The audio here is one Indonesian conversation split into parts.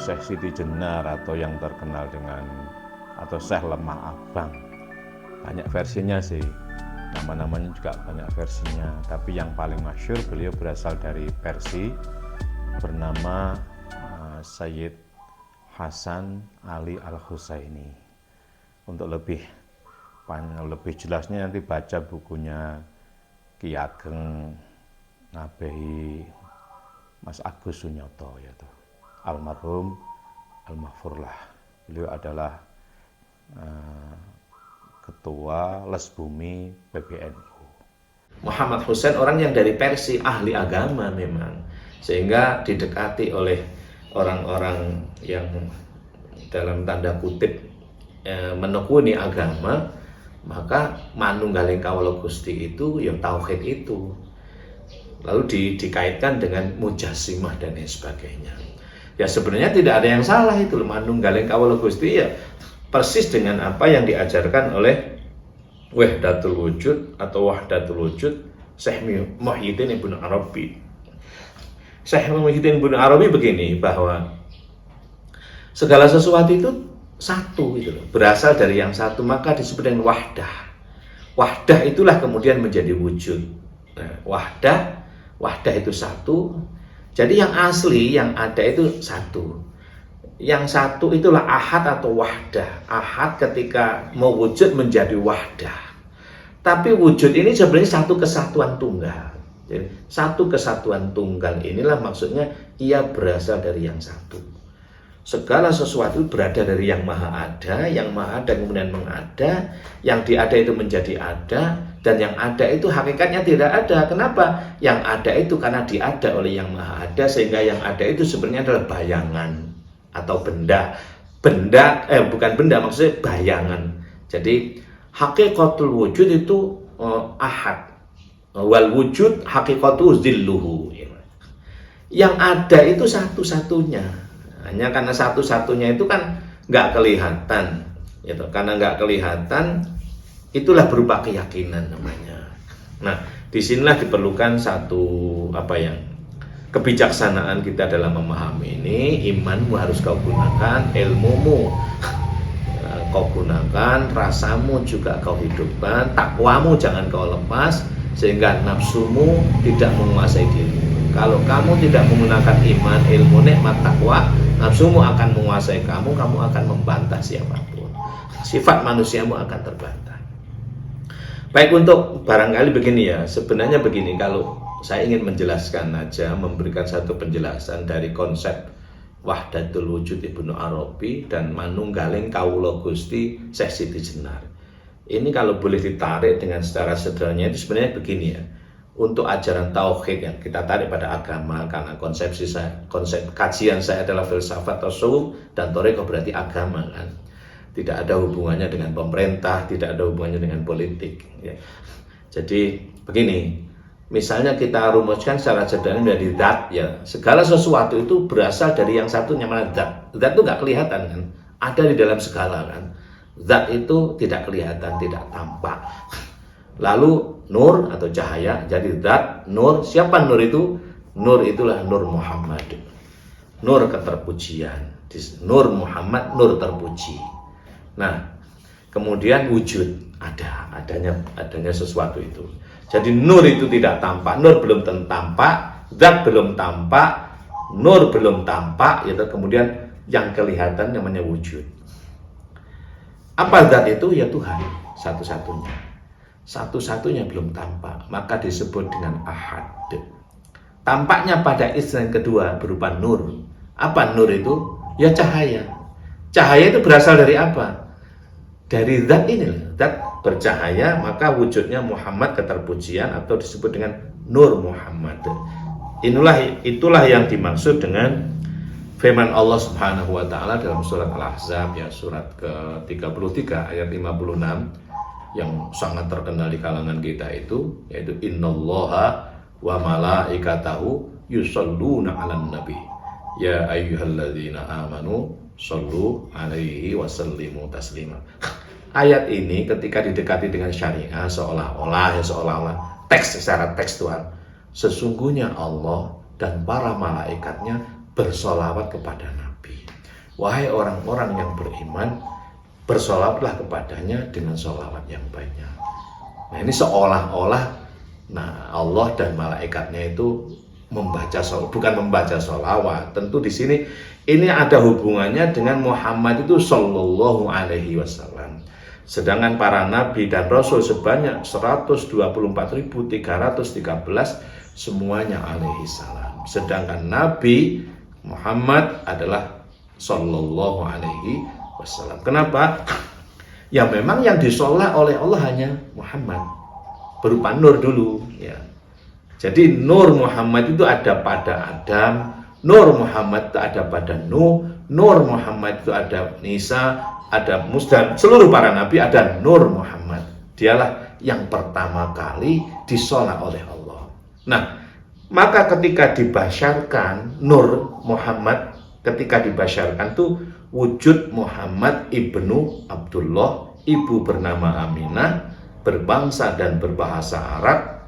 Syekh Siti Jenar atau yang terkenal dengan atau Syekh Lemah Abang. Banyak versinya sih, nama-namanya juga banyak versinya, tapi yang paling masyhur beliau berasal dari Persia bernama Sayyid Hasan Ali Al-Husaini. Untuk lebih jelasnya nanti baca bukunya Ki Ageng Ngabehi Mas Agus Sunyoto, yaitu almarhum Al-Mahfurlah. Beliau adalah Ketua Les Bumi PBNU. Muhammad Husain orang yang dari Persia, ahli agama memang, sehingga didekati oleh orang-orang yang dalam tanda kutip menekuni agama, maka manunggaling kawula Gusti itu yang tauhid itu lalu dikaitkan dengan mujassimah dan lain sebagainya. Ya sebenarnya tidak ada yang salah itu, manunggaling kawula Gusti ya persis dengan apa yang diajarkan oleh Wahdatul Wujud atau Wahdatul Wujud Syekh Muhyiddin Ibnu Arabi. Syekh Muhyiddin Ibnu Arabi begini, bahwa segala sesuatu itu satu gitu loh, berasal dari yang satu, maka disebut dengan wahdah. Wahdah itulah kemudian menjadi wujud. Nah, wahdah itu satu. Jadi yang asli, yang ada itu satu. Yang satu itulah ahad atau wahdah. Ahad ketika mewujud menjadi wahdah. Tapi wujud ini sebenarnya satu kesatuan tunggal. Jadi, satu kesatuan tunggal inilah maksudnya ia berasal dari yang satu. Segala sesuatu berada dari yang maha ada kemudian mengada, yang diada itu menjadi ada, dan yang ada itu hakikatnya tidak ada. Kenapa? Yang ada itu karena diada oleh yang maha ada, sehingga yang ada itu sebenarnya adalah bayangan atau bukan benda, maksudnya bayangan. Jadi hakikatul wujud itu ahad, wal wujud hakikatu zilluhu. Yang ada itu satu-satunya. Hanya karena satu-satunya itu kan nggak kelihatan, gitu. Karena nggak kelihatan, itulah berupa keyakinan namanya. Nah, disinilah diperlukan satu kebijaksanaan kita dalam memahami ini. Imanmu harus kau gunakan, ilmumu kau gunakan, rasamu juga kau hidupkan, takwamu jangan kau lepas, sehingga nafsumu tidak menguasai dirimu. Kalau kamu tidak menggunakan iman, ilmu, nikmat, takwa, nafsumu akan menguasai kamu akan membantah siapapun. Sifat manusiamu akan terbantah. Baik, untuk barangkali begini ya, sebenarnya begini, kalau saya ingin menjelaskan aja, memberikan satu penjelasan dari konsep Wahdatul Wujud Ibnu Arabi dan manunggaling kawula Gusti Syekh Siti Jenar. Ini kalau boleh ditarik dengan secara sederhananya itu sebenarnya begini ya. Untuk ajaran tauhid yang kita tarik pada agama, karena konsep kajian saya adalah filsafat tasawuf dan thariqah, berarti agama kan. Tidak ada hubungannya dengan pemerintah, tidak ada hubungannya dengan politik ya. Jadi begini, misalnya kita rumuskan secara sederhana menjadi zat ya. Segala sesuatu itu berasal dari yang satunya, mana zat. Zat itu nggak kelihatan kan, ada di dalam segala kan. Zat itu tidak kelihatan, tidak tampak. Lalu nur atau cahaya jadi zat, nur. Siapa nur itu? Nur itulah Nur Muhammad, nur keterpujian. Nur Muhammad, nur terpuji. Nah, kemudian wujud, adanya sesuatu itu. Jadi nur itu tidak tampak, nur belum tampak, zat belum tampak, nur belum tampak, itu kemudian yang kelihatan namanya wujud. Apa zat itu? Ya Tuhan, satu-satunya. Satu-satunya belum tampak, maka disebut dengan ahad. Tampaknya pada istilah yang kedua berupa nur. Apa nur itu? Ya cahaya. Cahaya itu berasal dari apa? Dari zat ini. Zat bercahaya, maka wujudnya Muhammad keterpujian atau disebut dengan Nur Muhammad. Itulah yang dimaksud dengan firman Allah Subhanahu wa taala dalam surat Al-Ahzab ya, surat ke-33 ayat 56, yang sangat terkenal di kalangan kita itu, yaitu innallaha wa malaikatahu yusholluna 'alan nabi ya ayyuhalladzina amanu shollu 'alaihi wasallimu taslima. Ayat ini ketika didekati dengan syariah seolah-olah teks secara tekstual, sesungguhnya Allah dan para malaikatnya bersolawat kepada Nabi. wahai orang-orang yang beriman, bersolawatlah kepadanya dengan solawat yang banyak. Nah ini seolah-olah, nah Allah dan malaikatnya itu bukan membaca solawat. Tentu di sini ini ada hubungannya dengan Muhammad itu Sallallahu Alaihi Wasallam. Sedangkan para nabi dan rasul sebanyak 124.313 semuanya alaihi salam. Sedangkan Nabi Muhammad adalah Sallallahu Alaihi Wasallam. Kenapa? Ya memang yang disolat oleh Allah hanya Muhammad, berupa nur dulu ya. Jadi nur Muhammad itu ada pada Adam, nur Muhammad itu ada pada Nuh, nur Muhammad itu ada Isa, ada Musa, seluruh para nabi ada nur Muhammad. Dialah yang pertama kali disolat oleh Allah. Nah, maka ketika dibasyarkan nur Muhammad, ketika dibasyarkan tuh wujud Muhammad ibnu Abdullah, ibu bernama Aminah, berbangsa dan berbahasa Arab,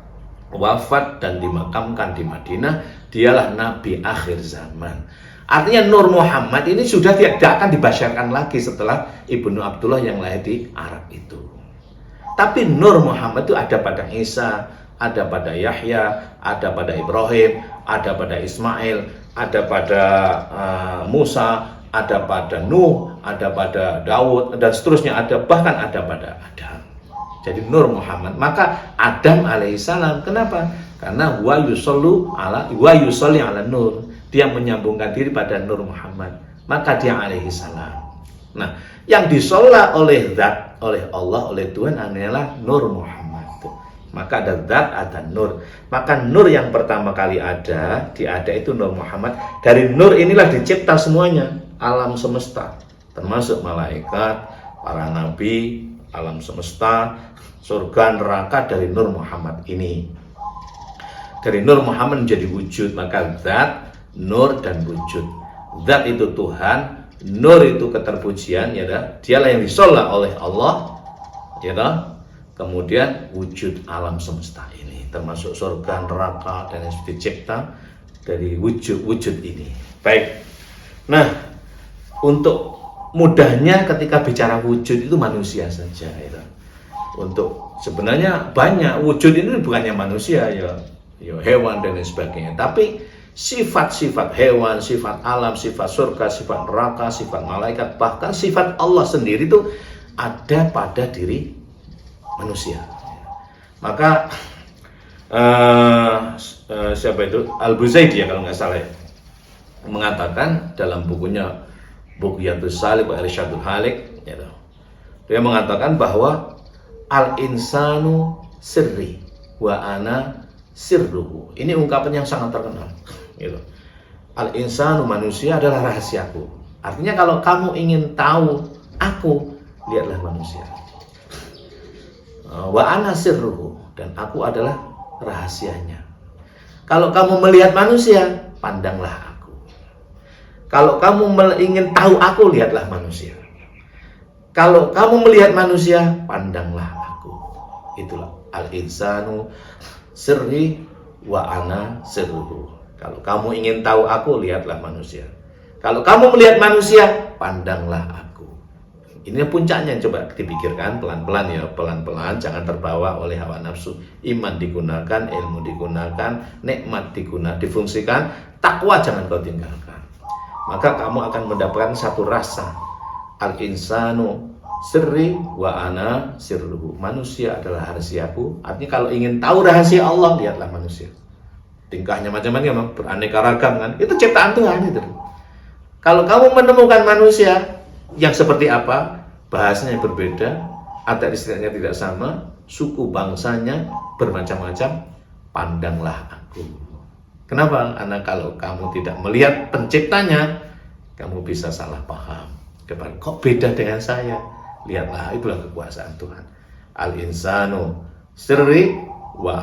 wafat dan dimakamkan di Madinah, dialah Nabi akhir zaman. Artinya Nur Muhammad ini sudah tidak akan dibasyarkan lagi setelah Ibnu Abdullah yang lahir di Arab itu. Tapi Nur Muhammad itu ada pada Isa, ada pada Yahya, ada pada Ibrahim, ada pada Ismail, ada pada Musa, ada pada Nuh, ada pada Daud, dan seterusnya, bahkan ada pada Adam. Jadi Nur Muhammad. Maka Adam alaihissalam, kenapa? Karena wa yusolli ala nur. Dia menyambungkan diri pada Nur Muhammad. Maka dia alaihissalam. Nah, yang disolat oleh zat, oleh Allah, oleh Tuhan adalah Nur Muhammad. Maka ada zat, ada nur. Maka nur yang pertama kali ada itu Nur Muhammad. Dari nur inilah dicipta semuanya, alam semesta, termasuk malaikat, para nabi, alam semesta, surga, neraka dari Nur Muhammad ini. Dari Nur Muhammad menjadi wujud, maka zat, nur, dan wujud. Zat itu Tuhan, nur itu keterpujian, ya dah. Dialah yang disolat oleh Allah, ya dah. Kemudian wujud alam semesta ini, termasuk surga, neraka, dan yang dicipta dari wujud ini. Baik. Nah, untuk mudahnya ketika bicara wujud itu manusia saja ya. Untuk sebenarnya banyak wujud ini bukannya manusia ya hewan dan lain sebagainya, tapi sifat-sifat hewan, sifat alam, sifat surga, sifat neraka, sifat malaikat, bahkan sifat Allah sendiri itu ada pada diri manusia. Maka siapa itu Al-Buzaidi ya kalau nggak salah ya, mengatakan dalam bukunya Bughyatus Salik wa Irsyadul Halik, ya, dia mengatakan bahwa al-insanu sirri wa ana sirruhu. Ini ungkapan yang sangat terkenal. Gitu. Al-insanu, manusia, adalah rahasiaku. Artinya kalau kamu ingin tahu aku, lihatlah manusia. Wa ana sirruhu, dan aku adalah rahasianya. Kalau kamu melihat manusia, pandanglah aku. Kalau kamu ingin tahu aku, lihatlah manusia. Kalau kamu melihat manusia, pandanglah aku. Itulah al-insanu sirri wa ana sirruhu. Kalau kamu ingin tahu aku, lihatlah manusia. Kalau kamu melihat manusia, pandanglah aku. Ini puncaknya, coba dipikirkan pelan-pelan ya, pelan-pelan, jangan terbawa oleh hawa nafsu. Iman digunakan, ilmu digunakan, nikmat difungsikan, takwa jangan kau tinggalkan. Maka kamu akan mendapatkan satu rasa, al-insanu sirri wa ana sirruhu. Manusia adalah rahasiaku. Artinya kalau ingin tahu rahasia Allah, lihatlah manusia. Tingkahnya macam-macam, beraneka ragam kan. Itu ciptaan Tuhan itu. Kalau kamu menemukan manusia yang seperti apa, bahasanya berbeda, adat istiadatnya tidak sama, suku bangsanya bermacam-macam, pandanglah aku. Kenapa? Karena kalau kamu tidak melihat penciptanya, kamu bisa salah paham. Kok beda dengan saya? Lihatlah, itulah kekuasaan Tuhan. Al-insanu sirri wa